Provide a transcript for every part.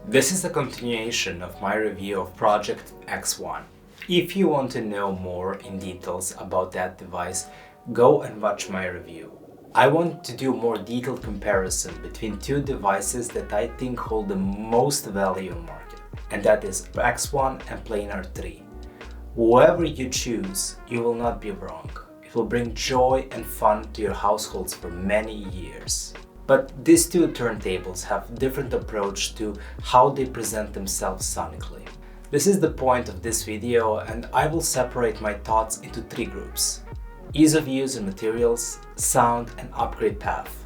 This is a continuation of my review of Pro-Ject X1. If you want to know more in details about that device, go and watch my review. I want to do more detailed comparison between two devices that I think hold the most value in market, and that is X1 and Planar 3. Whoever you choose, you will not be wrong. It will bring joy and fun to your households for many years. But these two turntables have different approach to how they present themselves sonically. This is the point of this video, and I will separate my thoughts into three groups: ease of use and materials, sound, and upgrade path.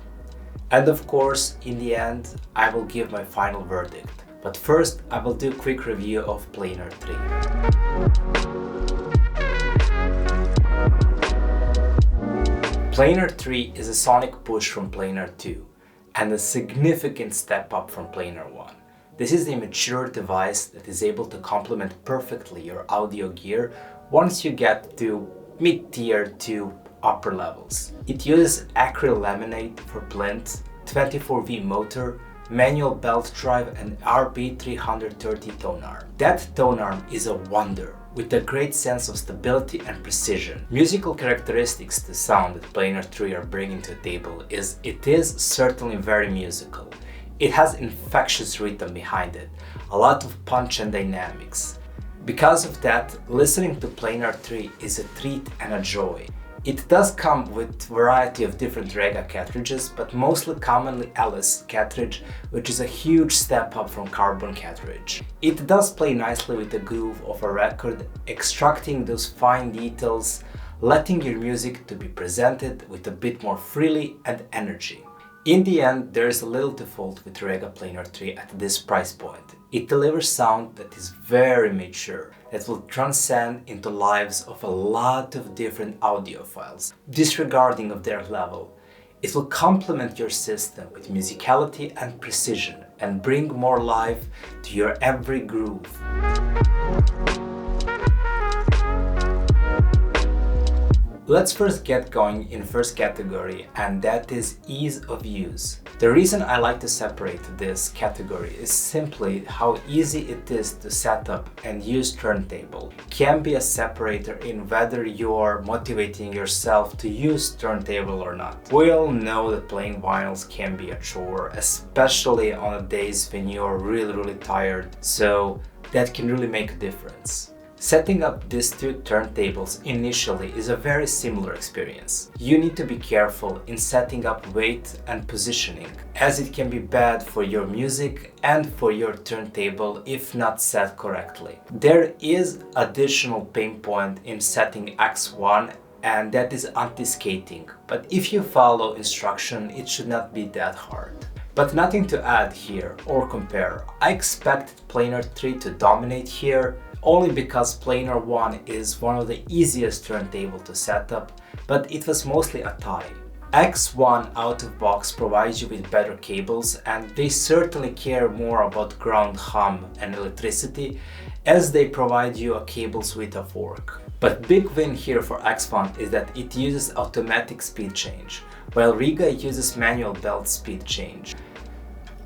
And of course, in the end, I will give my final verdict. But first, I will do a quick review of Planar 3. Planar 3 is a sonic push from Planar 2 and a significant step up from Planar 1. This is a mature device that is able to complement perfectly your audio gear once you get to mid-tier to upper levels. It uses acrylic laminate for plinth, 24V motor, manual belt drive, and RB330 tone arm. That tone arm is a wonder, with a great sense of stability and precision. Musical characteristics to sound that Planar 3 are bringing to the table is it is certainly very musical. It has infectious rhythm behind it, a lot of punch and dynamics. Because of that, listening to Planar 3 is a treat and a joy. It does come with a variety of different Rega cartridges, but mostly commonly LS cartridge, which is a huge step up from carbon cartridge. It does play nicely with the groove of a record, extracting those fine details, letting your music to be presented with a bit more freely and energy. In the end, there is a little to fault with Rega Planar 3 at this price point. It delivers sound that is very mature, that will transcend into lives of a lot of different audiophiles, disregarding of their level. It will complement your system with musicality and precision and bring more life to your every groove. Let's first get going in first category, and that is ease of use. The reason I like to separate this category is simply how easy it is to set up and use turntable. Can be a separator in whether you're motivating yourself to use turntable or not. We all know that playing vinyls can be a chore, especially on the days when you're really tired, so that can really make a difference. Setting up these two turntables initially is a very similar experience. You need to be careful in setting up weight and positioning, as it can be bad for your music and for your turntable if not set correctly. There is additional pain point in setting X1, and that is anti-skating, but if you follow instruction, it should not be that hard. But nothing to add here or compare. I expected Planar 3 to dominate here, only because Planar 1 is one of the easiest turntable to set up, but it was mostly a tie. X1 out of box provides you with better cables, and they certainly care more about ground hum and electricity, as they provide you a cables with a fork. But big win here for X1 is that it uses automatic speed change, while Rega uses manual belt speed change.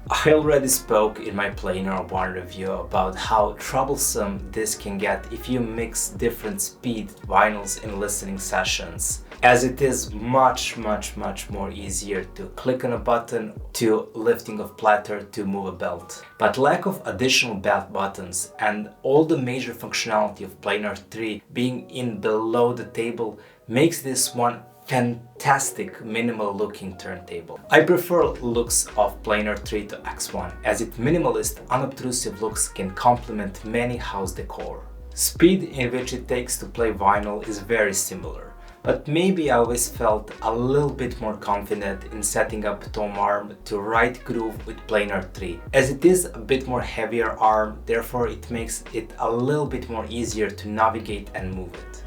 I already spoke in my Planar 1 review about how troublesome this can get if you mix different speed vinyls in listening sessions, as it is much more easier to click on a button to lifting of platter to move a belt. But lack of additional belt buttons and all the major functionality of Planar 3 being in below the table makes this one fantastic minimal looking turntable. I prefer looks of Planar 3 to X1, as its minimalist, unobtrusive looks can complement many house decor. Speed in which it takes to play vinyl is very similar, but maybe I always felt a little bit more confident in setting up tone arm to right groove with Planar 3, as it is a bit more heavier arm, therefore it makes it a little bit more easier to navigate and move it.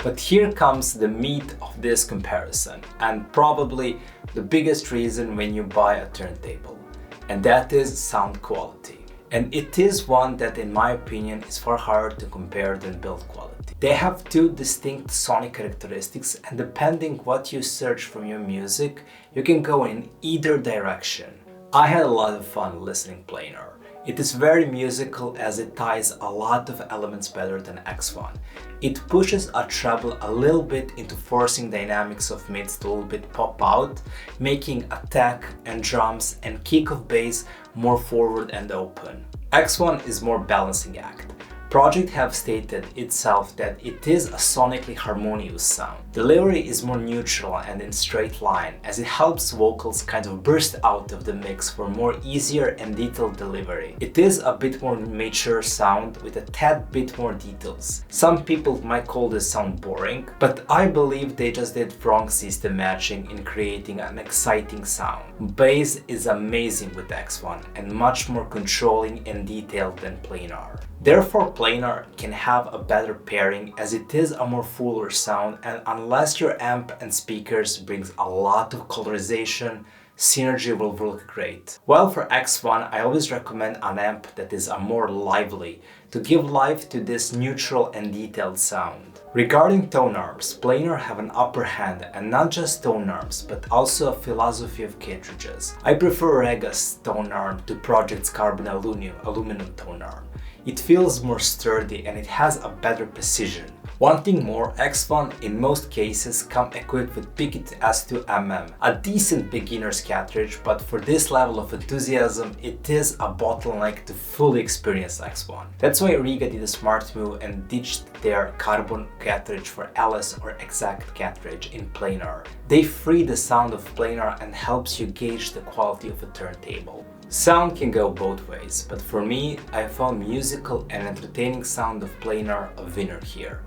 But here comes the meat of this comparison, and probably the biggest reason when you buy a turntable, and that is sound quality. And it is one that, in my opinion, is far harder to compare than build quality. sound. They have two distinct sonic characteristics, and depending what you search from your music, you can go in either direction. I had a lot of fun listening Planar. It is very musical as it ties a lot of elements better than X1. It pushes a treble a little bit into forcing dynamics of mids to a little bit pop out, making attack and drums and kick of bass more forward and open. X1 is more balancing act. Pro-Ject have stated itself that it is a sonically harmonious sound. Delivery is more neutral and in straight line, as it helps vocals kind of burst out of the mix for more easier and detailed delivery. It is a bit more mature sound with a tad bit more details. Some people might call this sound boring, but I believe they just did wrong system matching in creating an exciting sound. Bass is amazing with X1 and much more controlling and detailed than Planar. Therefore, Planar can have a better pairing as it is a more fuller sound, and unless your amp and speakers brings a lot of colorization, synergy will work great. While for X1, I always recommend an amp that is a more lively to give life to this neutral and detailed sound. Regarding tone arms, Planar have an upper hand, and not just tone arms, but also a philosophy of cartridges. I prefer Rega's tone arm to Pro-Ject's carbon aluminum tone arm. It feels more sturdy and it has a better precision. Wanting more, X1 in most cases come equipped with Pickett S2mm, a decent beginner's cartridge, but for this level of enthusiasm, it is a bottleneck to fully experience X1. That's why Rega did a smart move and ditched their carbon cartridge for LS or exact cartridge in Planar. They free the sound of Planar and helps you gauge the quality of a turntable. Sound can go both ways, but for me, I found musical and entertaining sound of Planar a winner here.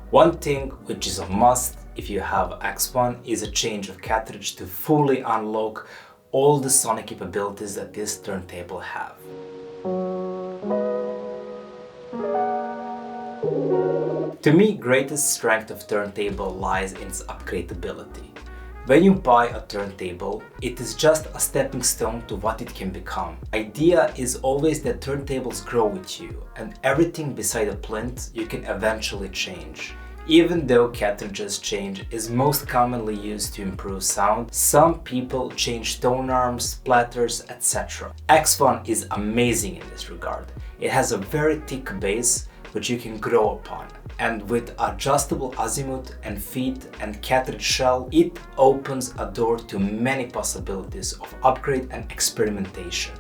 One thing which is a must if you have X1 is a change of cartridge to fully unlock all the sonic capabilities that this turntable have. To me, greatest strength of turntable lies in its upgradability. When you buy a turntable, it is just a stepping stone to what it can become. Idea is always that turntables grow with you, and everything beside a plinth you can eventually change. Even though cartridges change is most commonly used to improve sound, some people change tone arms, splatters, etc. X1 is amazing in this regard. It has a very thick base which you can grow upon, and with adjustable azimuth and feet and cartridge shell, it opens a door to many possibilities of upgrade and experimentation.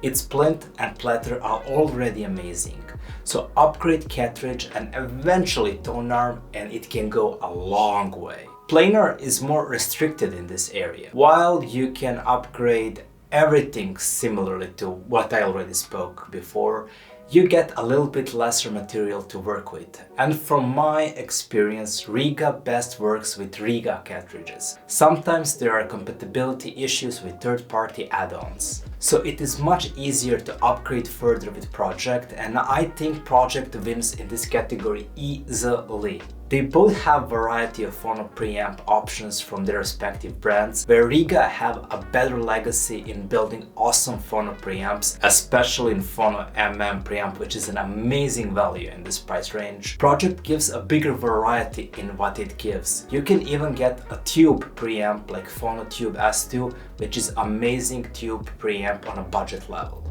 Its plinth and platter are already amazing, so upgrade cartridge and eventually tone arm and it can go a long way. Planar is more restricted in this area, while you can upgrade everything similarly to what I already spoke before. You get a little bit lesser material to work with, and from my experience, Rega best works with Rega cartridges. Sometimes there are compatibility issues with third-party add-ons, so it is much easier to upgrade further with Pro-Ject, and I think Pro-Ject wins in this category easily. They both have variety of phono preamp options from their respective brands, where Rega have a better legacy in building awesome phono preamps, especially in phono MM preamp, which is an amazing value in this price range. Pro-Ject gives a bigger variety in what it gives. You can even get a tube preamp like Phono Tube S2, which is amazing tube preamp on a budget level.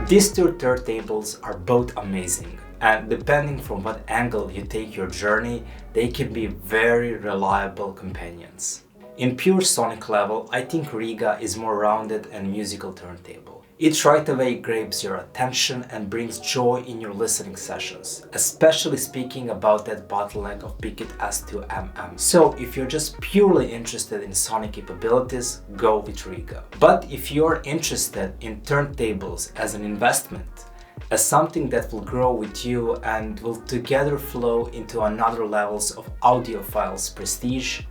These two turntables are both amazing, and depending from what angle you take your journey, they can be very reliable companions. In pure sonic level, I think Rega is more rounded and musical turntable. It right away grabs your attention and brings joy in your listening sessions, especially speaking about that bottleneck of Pickett S2mm. So if you're just purely interested in sonic capabilities, go with Rega. But if you're interested in turntables as an investment, as something that will grow with you and will together flow into another levels of audiophiles prestige,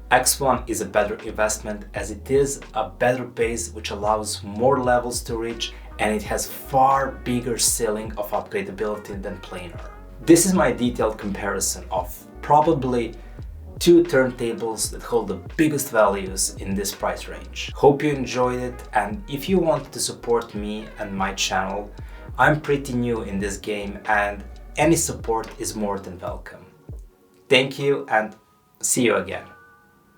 X1 is a better investment as it is a better base which allows more levels to reach, and it has far bigger ceiling of upgradability than Planar. This is my detailed comparison of probably two turntables that hold the biggest values in this price range. Hope you enjoyed it, and if you want to support me and my channel, I'm pretty new in this game and any support is more than welcome. Thank you and see you again.